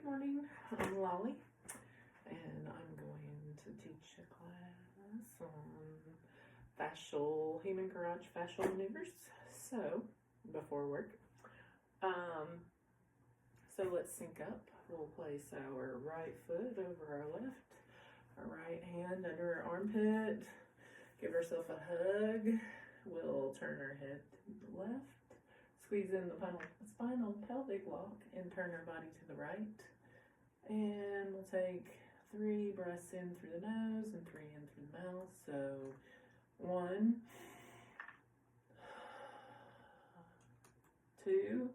morning, I'm Lalee, and I'm going to teach a class on fascial, human garage fascial maneuvers. So, before work, so let's sync up. We'll place our right foot over our left, our right hand under our armpit, give ourselves a hug. We'll turn our head to the left, squeeze in the spinal pelvic lock, and turn our body to the right. And we'll take 3 breaths in through the nose and 3 in through the mouth. So 1, 2,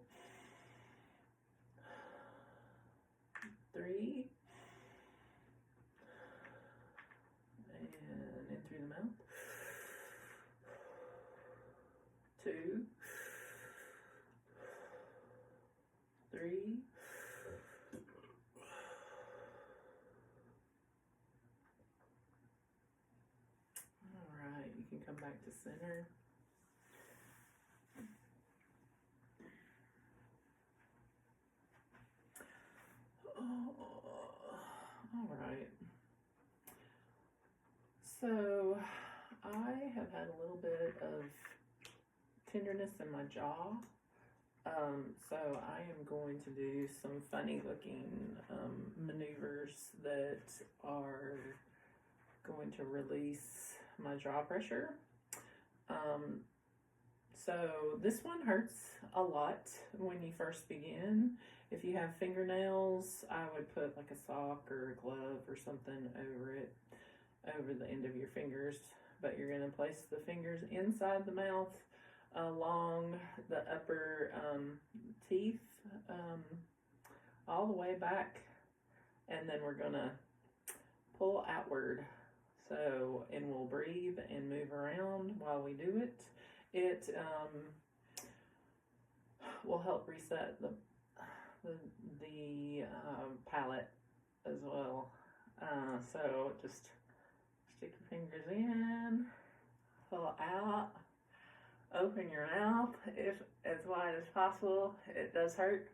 3, and in through the mouth. 2, 3. Alright, you can come back to center. Alright. So, I have had a little bit of tenderness in my jaw. So I am going to do some funny looking maneuvers that are going to release my jaw pressure. So this one hurts a lot when you first begin. If you have fingernails, I would put like a sock or a glove or something over it, over the end of your fingers. But you're going to place the fingers inside the mouth along the upper teeth all the way back, and then we're gonna pull outward. So, and we'll breathe and move around while we do it. It will help reset the palate as well. So just stick your fingers in, pull out. Open your mouth if as wide as possible. It does hurt.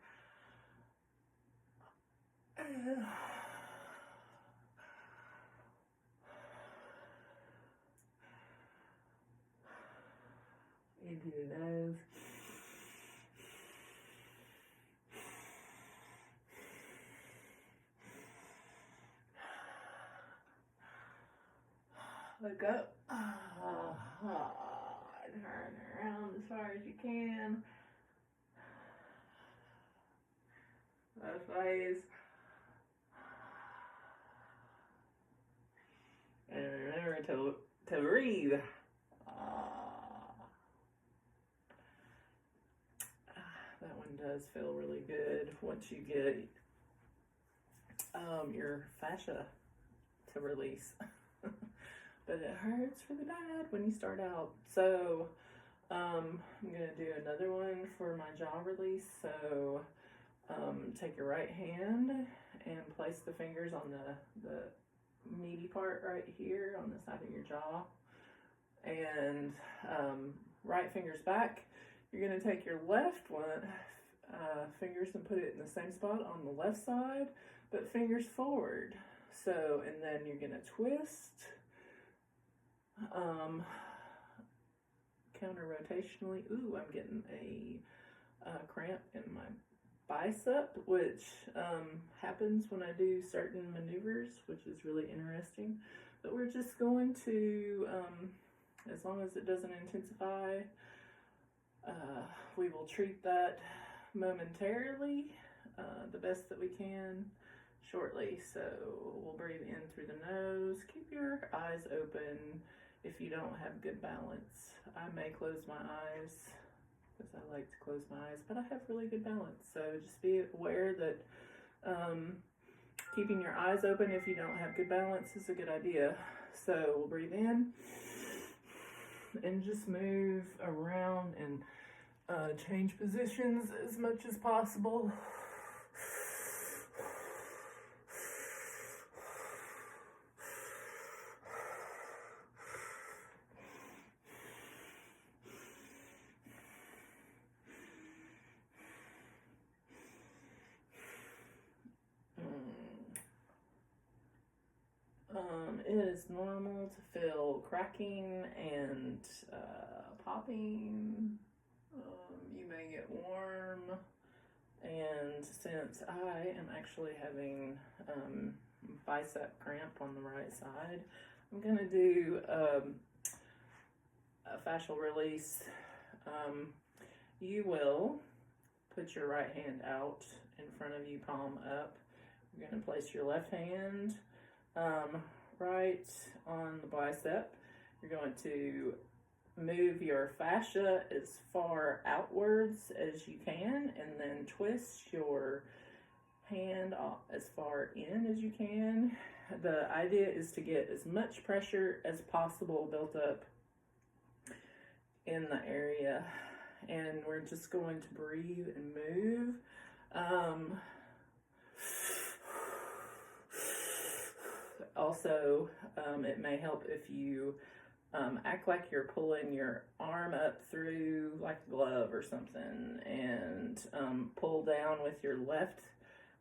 Into your nose. Look up. Turn around as far as you can. Both ways. And remember to breathe. That one does feel really good once you get your fascia to release. But it hurts really bad when you start out. So I'm going to do another one for my jaw release. So take your right hand and place the fingers on the meaty part right here on the side of your jaw. And right finger's back. You're going to take your left fingers and put it in the same spot on the left side, but fingers forward. So, and then you're going to twist. Counter rotationally. Ooh, I'm getting a cramp in my bicep, which happens when I do certain maneuvers, which is really interesting. But we're just going to, as long as it doesn't intensify, we will treat that momentarily, the best that we can, shortly. So we'll breathe in through the nose. Keep your eyes open if you don't have good balance. I may close my eyes because I like to close my eyes, but I have really good balance. So just be aware that keeping your eyes open if you don't have good balance is a good idea. So we'll breathe in and just move around and change positions as much as possible. is normal to feel cracking and popping. You may get warm. And since I am actually having bicep cramp on the right side, I'm going to do a fascial release. You will put your right hand out in front of you, palm up. You're going to place your left hand right on the bicep. You're going to move your fascia as far outwards as you can, and then twist your hand as far in as you can. The idea is to get as much pressure as possible built up in the area, and we're just going to breathe and move. Also, it may help if you act like you're pulling your arm up through like a glove or something, and pull down with your left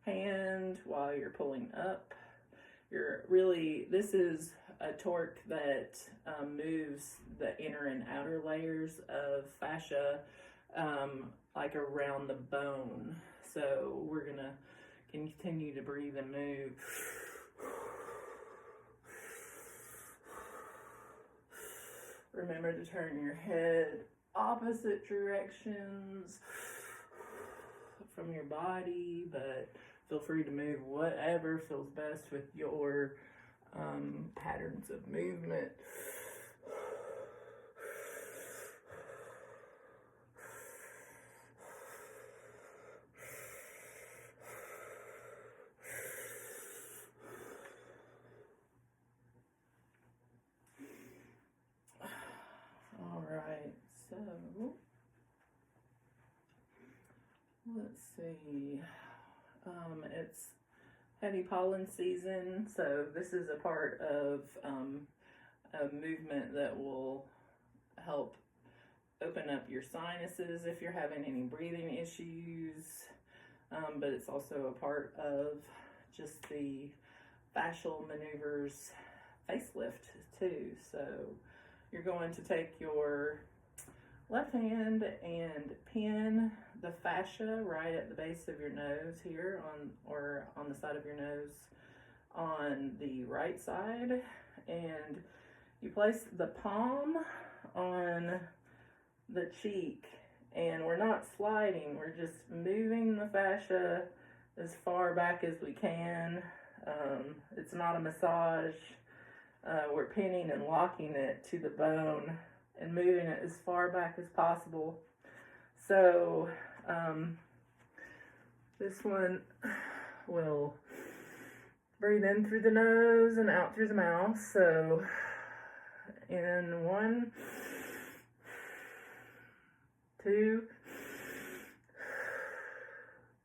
hand while you're pulling up. This is a torque that moves the inner and outer layers of fascia like around the bone. So we're gonna continue to breathe and move. Remember to turn your head opposite directions from your body, but feel free to move whatever feels best with your patterns of movement. Alright, so let's see. It's heavy pollen season, so this is a part of a movement that will help open up your sinuses if you're having any breathing issues, but it's also a part of just the fascial maneuvers facelift too. So you're going to take your left hand and pin the fascia right at the base of your nose here on the side of your nose on the right side, and you place the palm on the cheek, and we're not sliding, we're just moving the fascia as far back as we can. It's not a massage. We're pinning and locking it to the bone and moving it as far back as possible. So this one will breathe in through the nose and out through the mouth. So in 1, 2,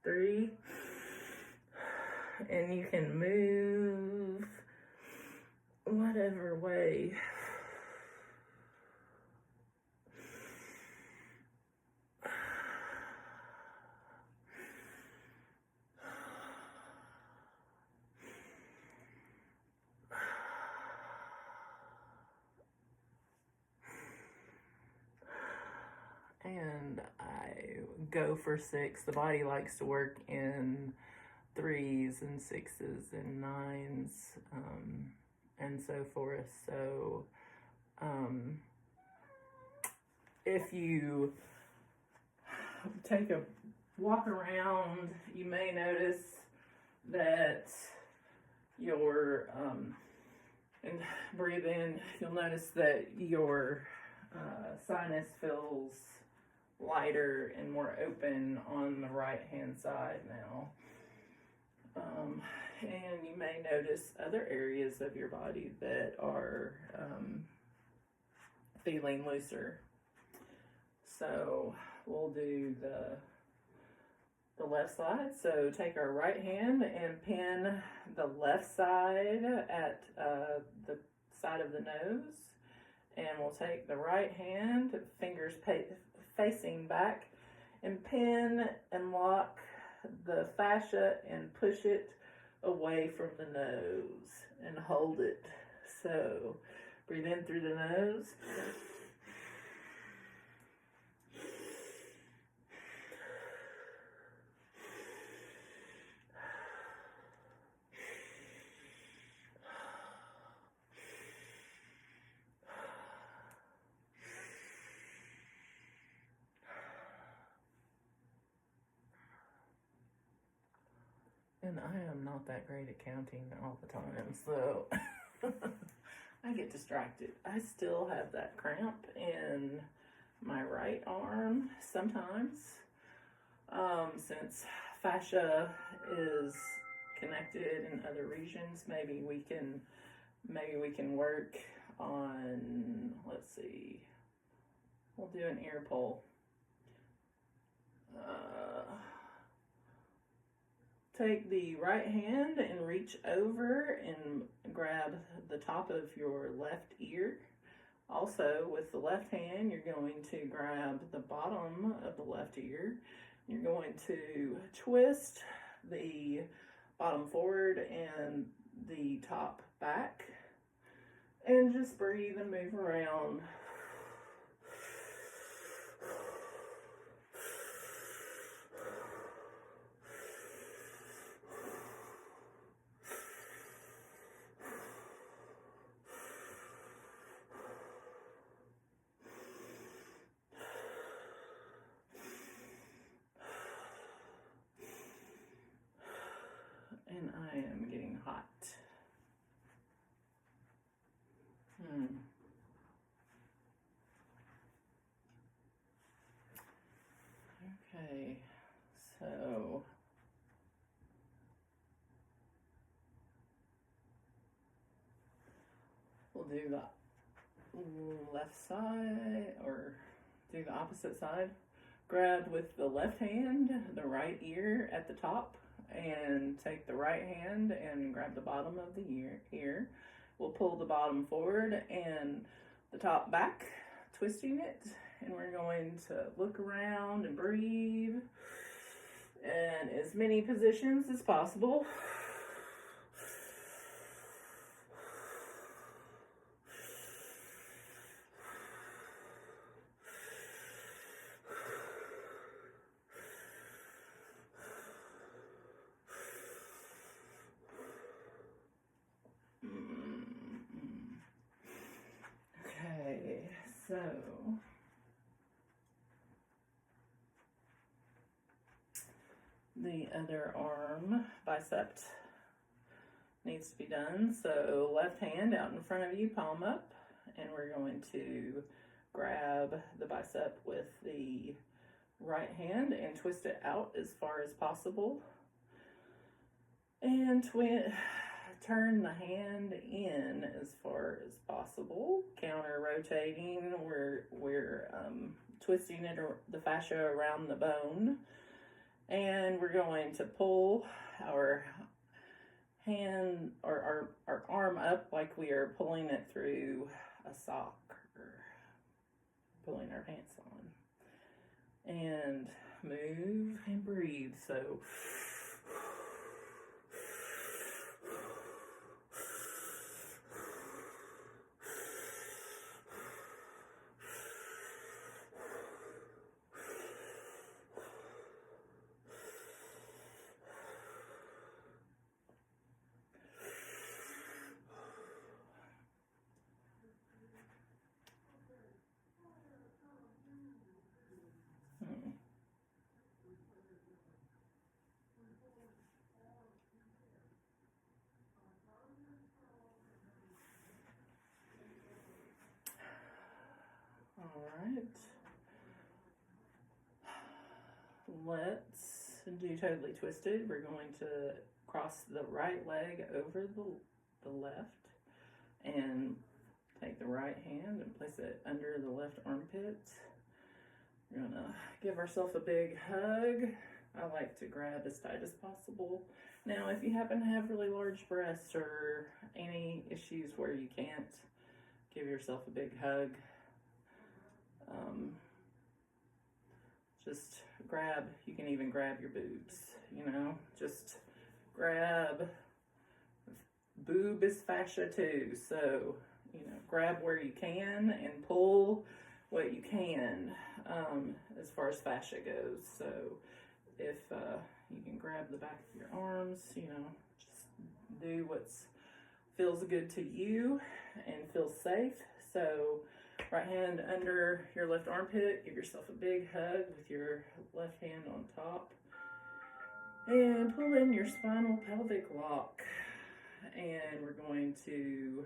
3, and you can move whatever way. And I go for 6. The body likes to work in 3s and 6s and 9s, and so forth. So if you take a walk around, you may notice that your and breathe in, you'll notice that your sinus feels lighter and more open on the right hand side now. And you may notice other areas of your body that are feeling looser. So we'll do the left side. So take our right hand and pin the left side at the side of the nose. And we'll take the right hand, fingers facing back, and pin and lock the fascia and push it away from the nose and hold it So breathe in through the nose. And I am not that great at counting all the time, so I get distracted. I still have that cramp in my right arm sometimes, since fascia is connected in other regions. Maybe we can work on, let's see, we'll do an ear pull. Take the right hand and reach over and grab the top of your left ear. Also, with the left hand, you're going to grab the bottom of the left ear. You're going to twist the bottom forward and the top back. And just breathe and move around. And I am getting hot. Okay, so we'll do the left side, or do the opposite side. Grab with the left hand the right ear at the top, and take the right hand and grab the bottom of the ear. We'll pull the bottom forward and the top back, twisting it, and we're going to look around and breathe in as many positions as possible. Okay, so the other arm, bicep, needs to be done. So left hand out in front of you, palm up, and we're going to grab the bicep with the right hand and twist it out as far as possible. And turn the hand in as far as possible, counter rotating. We're twisting it, or the fascia, around the bone, and we're going to pull our hand, or our arm up like we are pulling it through a sock, or pulling our pants on, and move and breathe. So all right, let's do totally twisted. We're going to cross the right leg over the left, and take the right hand and place it under the left armpit. We're gonna give ourselves a big hug. I like to grab as tight as possible. Now, if you happen to have really large breasts or any issues where you can't give yourself a big hug, just grab, you can even grab your boobs, just grab boob is fascia too. So, grab where you can and pull what you can as far as fascia goes. So if you can grab the back of your arms, just do what feels good to you and feels safe. So right hand under your left armpit, give yourself a big hug with your left hand on top. And pull in your spinal pelvic lock. And we're going to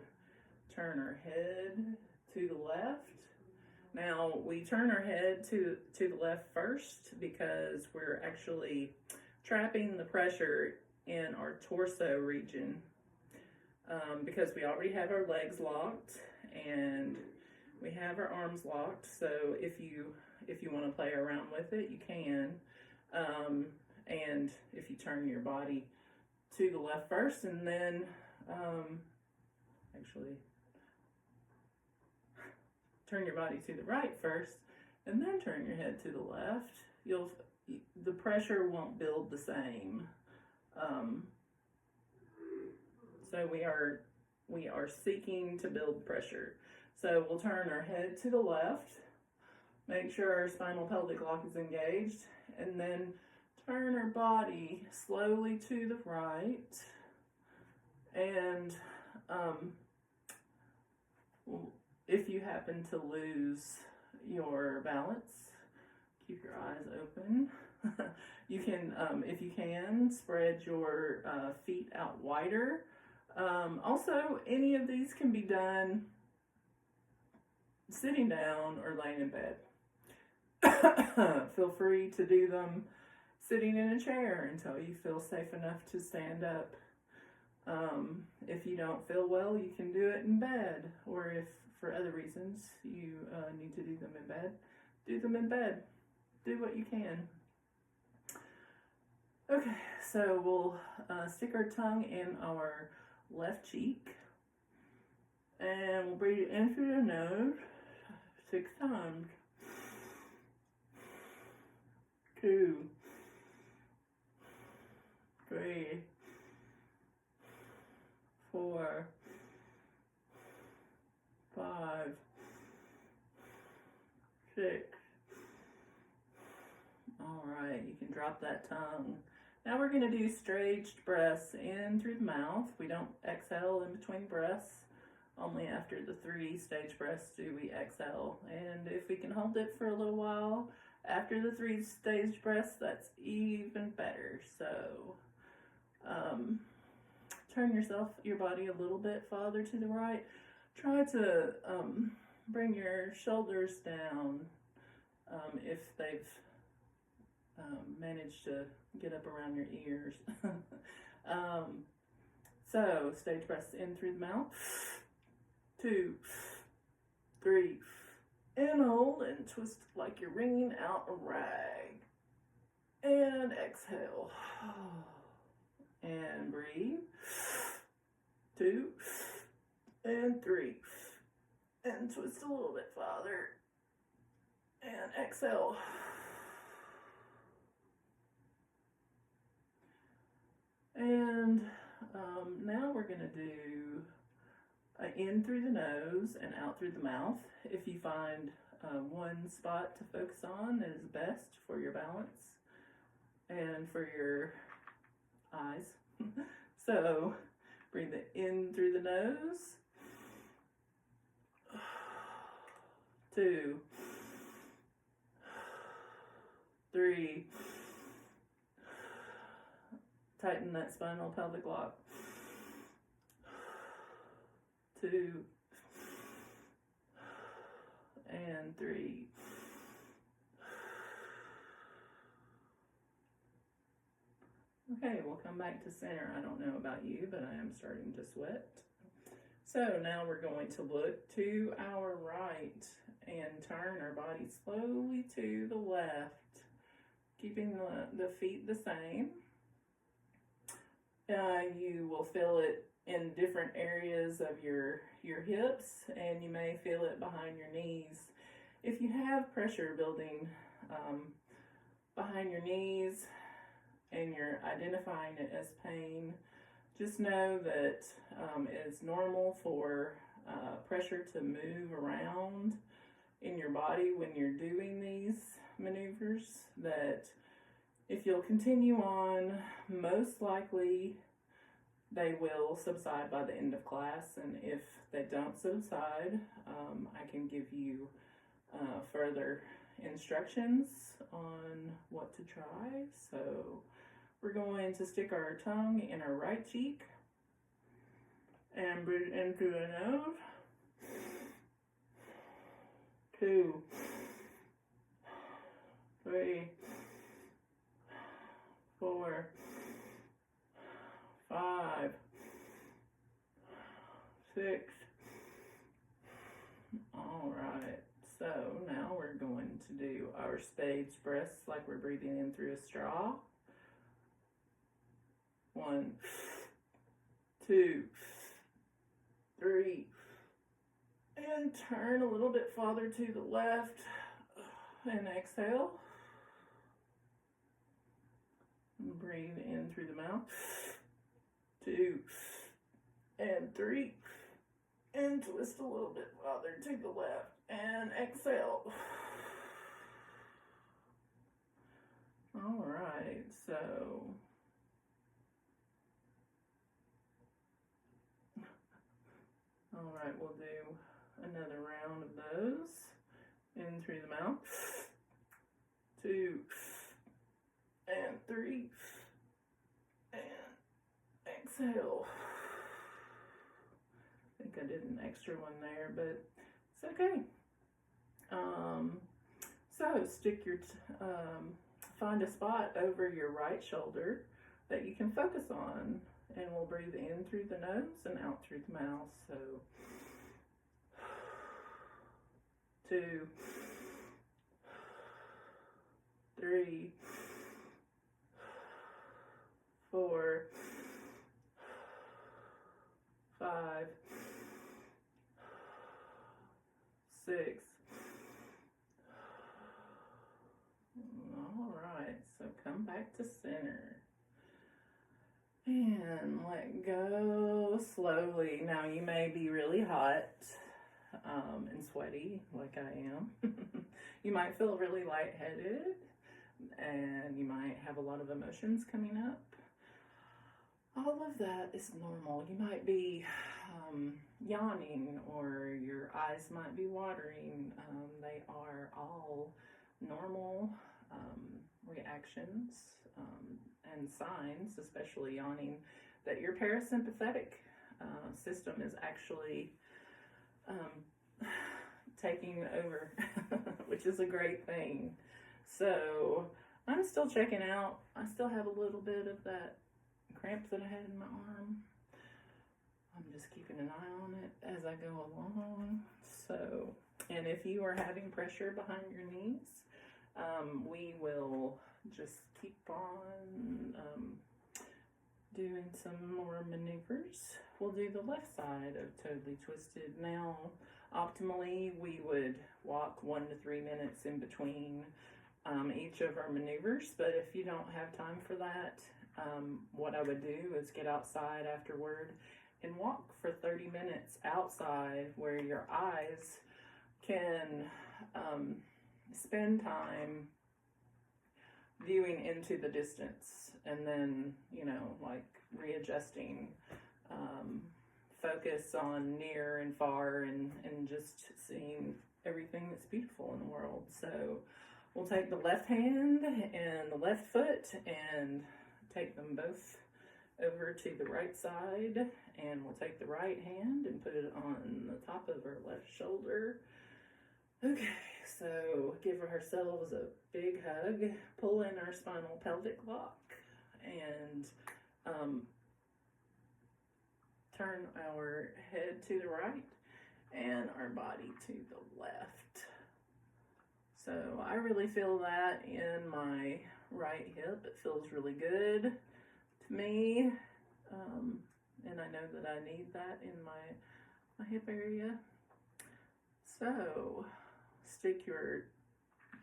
turn our head to the left. Now, we turn our head to the left first because we're actually trapping the pressure in our torso region because we already have our legs locked and we have our arms locked. So if you want to play around with it, you can. And if you turn your body to the left first and then actually turn your body to the right first and then turn your head to the left, the pressure won't build the same. So we are seeking to build pressure. So we'll turn our head to the left, make sure our spinal pelvic lock is engaged, and then turn our body slowly to the right. And if you happen to lose your balance, keep your eyes open. You can, if you can, spread your feet out wider. Also, any of these can be done sitting down or laying in bed. Feel free to do them sitting in a chair until you feel safe enough to stand up. If you don't feel well, you can do it in bed, or if for other reasons you need to do them in bed, do them in bed. Do what you can. Okay, so we'll stick our tongue in our left cheek, and we'll breathe in through the nose 6 times. 2, 3, 4, 5, 6. All right, you can drop that tongue. Now we're going to do staged breaths in through the mouth. We don't exhale in between breaths. Only after the 3 stage breaths do we exhale. And if we can hold it for a little while after the 3 stage breaths, that's even better. So turn your body a little bit farther to the right. Try to bring your shoulders down if they've managed to get up around your ears. So stage breaths in through the mouth. 2, 3, and hold and twist like you're wringing out a rag. And exhale. And breathe. 2, and 3. And twist a little bit farther. And exhale. And now we're going to do in through the nose and out through the mouth. If you find one spot to focus on that is best for your balance and for your eyes. So breathe it in through the nose. 2, 3. Tighten that spinal pelvic lock. 2, and 3. Okay, we'll come back to center. I don't know about you, but I am starting to sweat. So now we're going to look to our right and turn our body slowly to the left, keeping the feet the same. You will feel it in different areas of your hips, and you may feel it behind your knees. If you have pressure building behind your knees and you're identifying it as pain, Just know that it's normal for pressure to move around in your body when you're doing these maneuvers, that if you'll continue on, most likely they will subside by the end of class, and if they don't subside, I can give you further instructions on what to try. So we're going to stick our tongue in our right cheek and breathe in through the nose. 2, 3, 4, 5, 6. All right. So now we're going to do our staged breaths like we're breathing in through a straw. 1, 2, 3, and turn a little bit farther to the left and exhale. And breathe in through the mouth. 2 and 3, and twist a little bit farther to the left and exhale. All right, so we'll do another round of those. In through the mouth. 2 and 3 and exhale. I think I did an extra one there, but it's okay. So stick your find a spot over your right shoulder that you can focus on, and we'll breathe in through the nose and out through the mouth. So 2, 3, 4, 5, 6. All right, so come back to center and let go slowly. Now you may be really hot and sweaty like I am. You might feel really lightheaded, and you might have a lot of emotions coming up. All of that is normal. You might be yawning, or your eyes might be watering. They are all normal reactions and signs, especially yawning, that your parasympathetic system is actually taking over, which is a great thing. So I'm still checking out. I still have a little bit of that cramp that I had in my arm. I'm just keeping an eye on it as I go along. So, and if you are having pressure behind your knees, we will just keep on doing some more maneuvers. We'll do the left side of Totally Twisted. Now, optimally, we would walk 1 to 3 minutes in between each of our maneuvers, but if you don't have time for that, what I would do is get outside afterward and walk for 30 minutes outside, where your eyes can spend time viewing into the distance, and then, you know, like readjusting, focus on near and far, and just seeing everything that's beautiful in the world. So we'll take the left hand and the left foot and take them both over to the right side, and we'll take the right hand and put it on the top of our left shoulder. Okay, so give ourselves a big hug, pull in our spinal pelvic lock, and turn our head to the right and our body to the left. So I really feel that in my right hip. It feels really good to me, and I know that I need that in my hip area. So stick your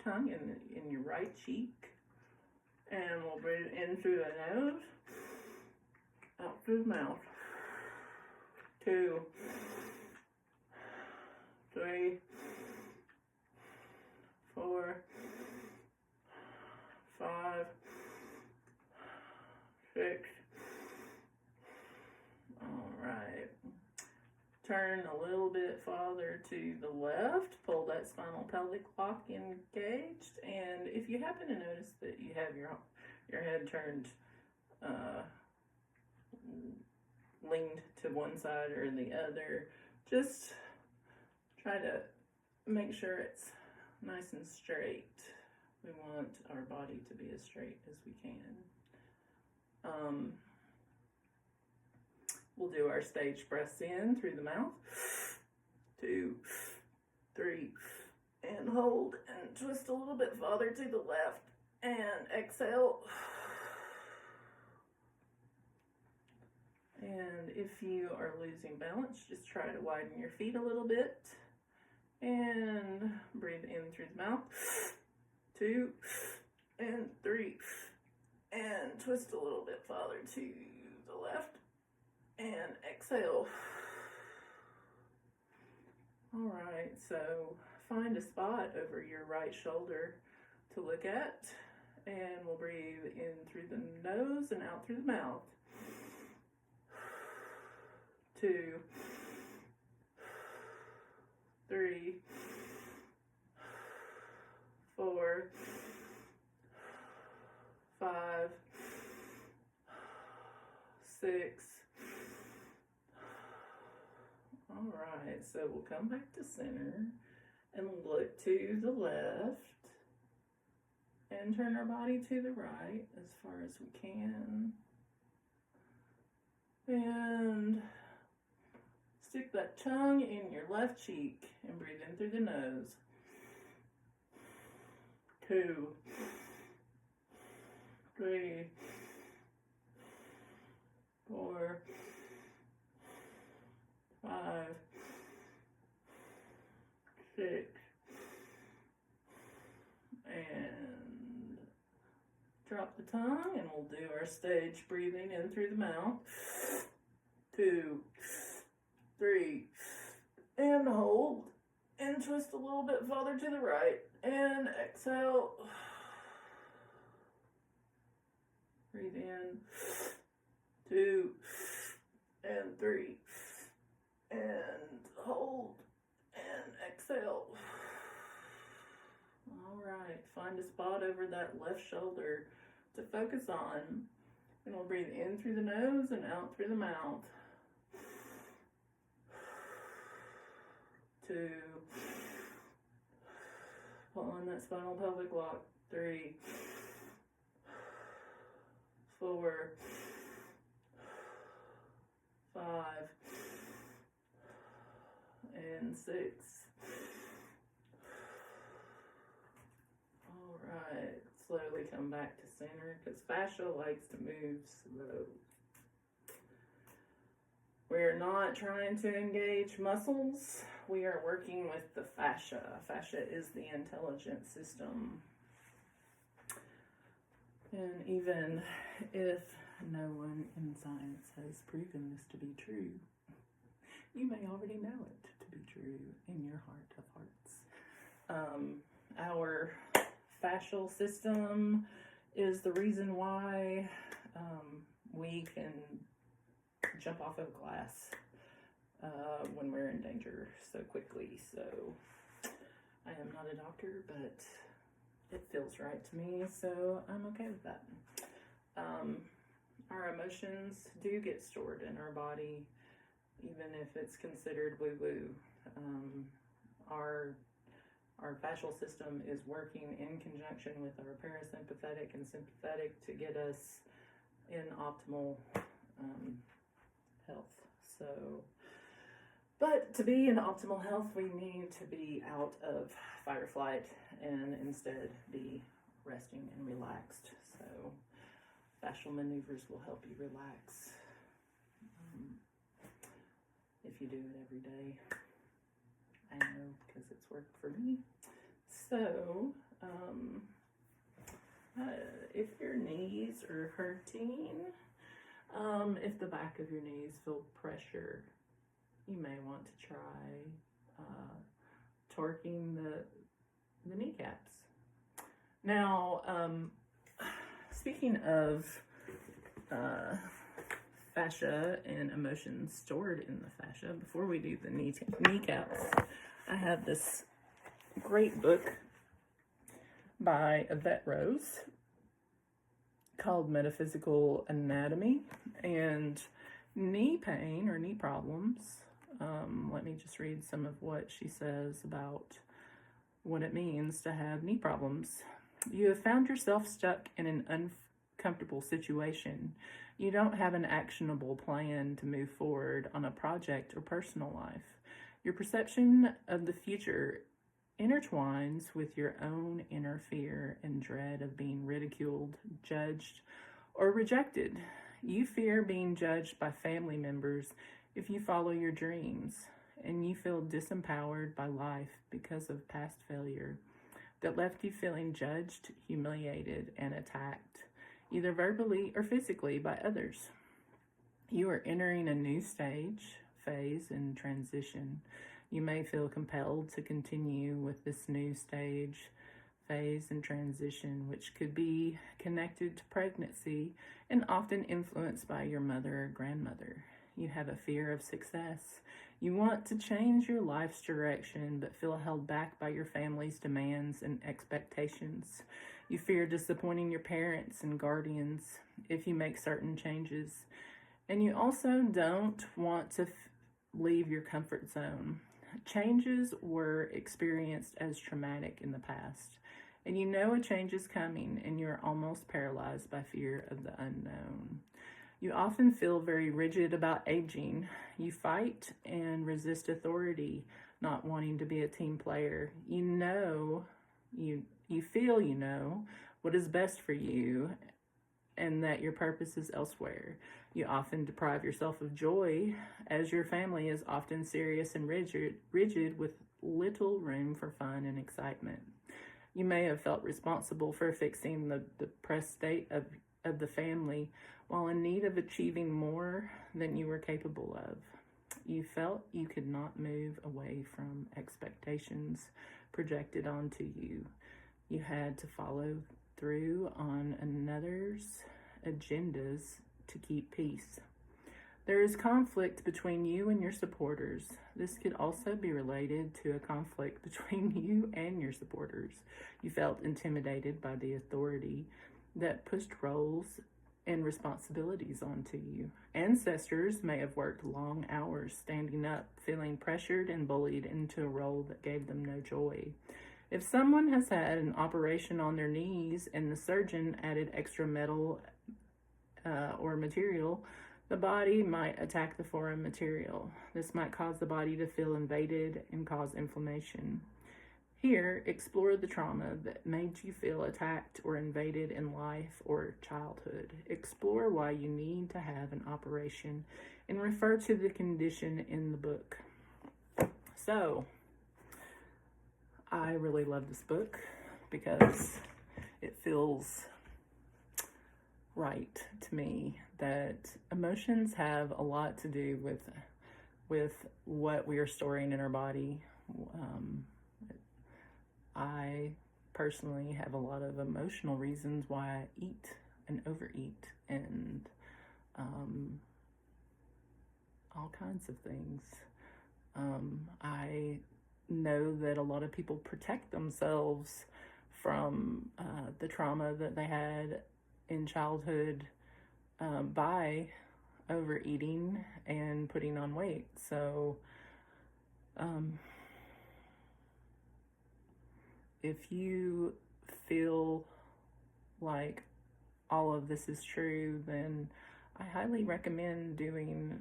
tongue in your right cheek, and we'll breathe in through the nose, out through the mouth. 2, 3, 4, 5, 6. Alright. Turn a little bit farther to the left. Pull that spinal pelvic lock engaged. And if you happen to notice that you have your head turned leaned to one side or the other, just try to make sure it's nice and straight. We want our body to be as straight as we can. We'll do our stage breaths in through the mouth. 2, 3, and hold and twist a little bit farther to the left and exhale. And if you are losing balance, just try to widen your feet a little bit and breathe in through the mouth. 2 and 3, and twist a little bit farther to the left and exhale. All right, so find a spot over your right shoulder to look at, and we'll breathe in through the nose and out through the mouth. 2, 3, 4, 5, 6. All right, so we'll come back to center and look to the left and turn our body to the right as far as we can. And stick that tongue in your left cheek and breathe in through the nose. 2, 3, 4, 5, 6, and drop the tongue, and we'll do our stage breathing in through the mouth. 2, 3, and hold, and twist a little bit farther to the right, and exhale. Breathe in. 2, and 3, and hold, and exhale. All right, find a spot over that left shoulder to focus on, and we'll breathe in through the nose and out through the mouth. 2, pull on that spinal pelvic lock. 3, 4, 5, and 6. All right, slowly come back to center because fascia likes to move slow. We're not trying to engage muscles. We are working with the fascia. Fascia is the intelligent system. And even if no one in science has proven this to be true, you may already know it to be true in your heart of hearts. Our fascial system is the reason why we can jump off of glass when we're in danger so quickly. So I am not a doctor, but it feels right to me, so I'm okay with that. Our emotions do get stored in our body, even if it's considered woo-woo. Our fascial system is working in conjunction with our parasympathetic and sympathetic to get us in optimal health. So, but to be in optimal health, we need to be out of fight or flight and instead be resting and relaxed. So fascial maneuvers will help you relax if you do it every day. I know because it's worked for me. So if your knees are hurting, If the back of your knees feel pressure, you may want to try torquing the kneecaps. Now, speaking of fascia and emotions stored in the fascia, before we do the kneecaps, I have this great book by Yvette Rose called Metaphysical Anatomy and knee pain or knee problems. Let me just read some of what she says about what it means to have knee problems. You have found yourself stuck in an uncomfortable situation. You don't have an actionable plan to move forward on a project or personal life. Your perception of the future intertwines with your own inner fear and dread of being ridiculed, judged, or rejected. You fear being judged by family members if you follow your dreams, and you feel disempowered by life because of past failure that left you feeling judged, humiliated, and attacked, either verbally or physically by others. You are entering a new phase, and transition. You may feel compelled to continue with this new phase, and transition, which could be connected to pregnancy and often influenced by your mother or grandmother. You have a fear of success. You want to change your life's direction, but feel held back by your family's demands and expectations. You fear disappointing your parents and guardians if you make certain changes. And you also don't want to leave your comfort zone. Changes were experienced as traumatic in the past, and you know a change is coming, and you're almost paralyzed by fear of the unknown. You often feel very rigid about aging. You fight and resist authority, not wanting to be a team player. You feel you know what is best for you and that your purpose is elsewhere. You often deprive yourself of joy, as your family is often serious and rigid with little room for fun and excitement. You may have felt responsible for fixing the depressed state of the family while in need of achieving more than you were capable of. You felt you could not move away from expectations projected onto you. You had to follow through on another's agendas to keep peace. There is conflict between you and your supporters. This could also be related to a conflict between you and your supporters. You felt intimidated by the authority that pushed roles and responsibilities onto you. Ancestors may have worked long hours standing up, feeling pressured and bullied into a role that gave them no joy. If someone has had an operation on their knees and the surgeon added extra metal or material, the body might attack the foreign material. This might cause the body to feel invaded and cause inflammation. Here, explore the trauma that made you feel attacked or invaded in life or childhood. Explore why you need to have an operation and refer to the condition in the book. So, I really love this book because it feels right to me that emotions have a lot to do with what we are storing in our body. I personally have a lot of emotional reasons why I eat and overeat and all kinds of things. I know that a lot of people protect themselves from the trauma that they had in childhood by overeating and putting on weight. So if you feel like all of this is true, then I highly recommend doing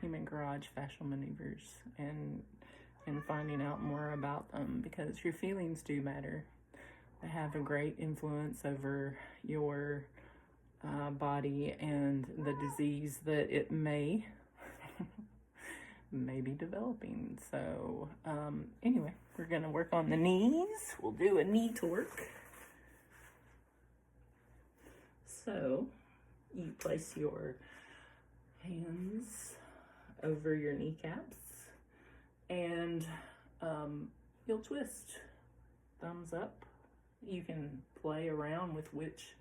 human garage fascial maneuvers and finding out more about them, because your feelings do matter. They have a great influence over your body and the disease that it may be developing. So anyway, we're gonna work on the knees. We'll do a knee torque. So you place your hands over your kneecaps, and you'll twist. Thumbs up. You can play around with which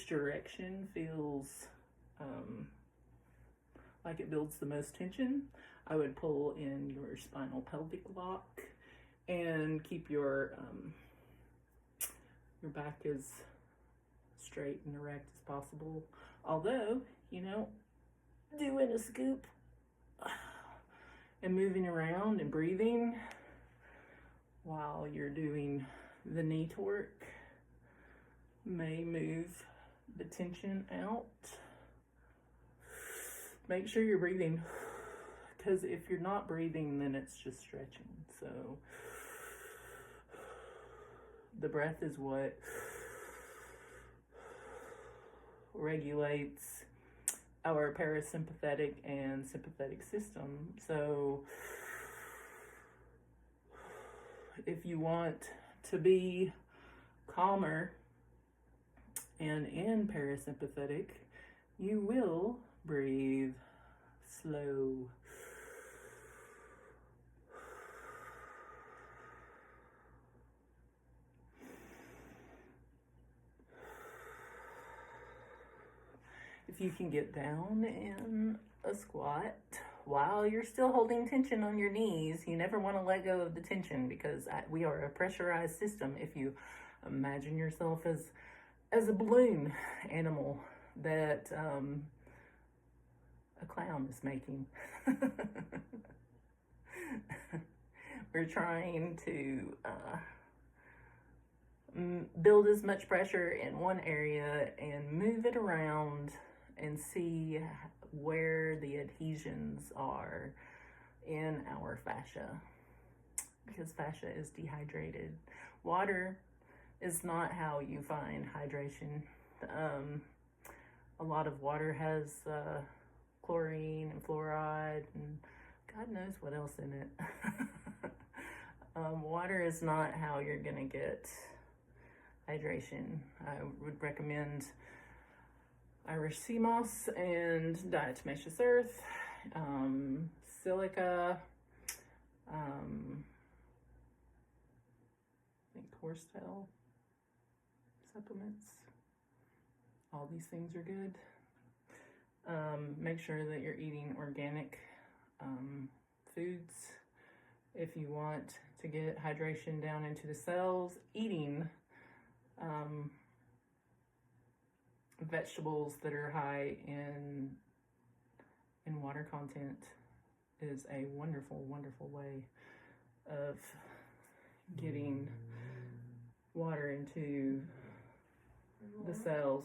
direction feels like it builds the most tension. I would pull in your spinal pelvic lock and keep your back as straight and erect as possible. Although, you know, doing a scoop and moving around and breathing while you're doing the knee torque may move the tension out. Make sure you're breathing, because if you're not breathing, then it's just stretching. So the breath is what regulates our parasympathetic and sympathetic system. So if you want to be calmer and in parasympathetic, you will breathe slow. If you can get down in a squat while you're still holding tension on your knees, you never want to let go of the tension, because we are a pressurized system. If you imagine yourself as a balloon animal that a clown is making. We're trying to build as much pressure in one area and move it around and see where the adhesions are in our fascia, because fascia is dehydrated. Water is not how you find hydration. A lot of water has chlorine and fluoride and God knows what else in it. Water is not how you're gonna get hydration. I would recommend Irish sea moss and diatomaceous earth, silica, I think horsetail supplements. All these things are good. Make sure that you're eating organic foods. If you want to get hydration down into the cells, eating vegetables that are high in water content is a wonderful, wonderful way of getting water into the cells.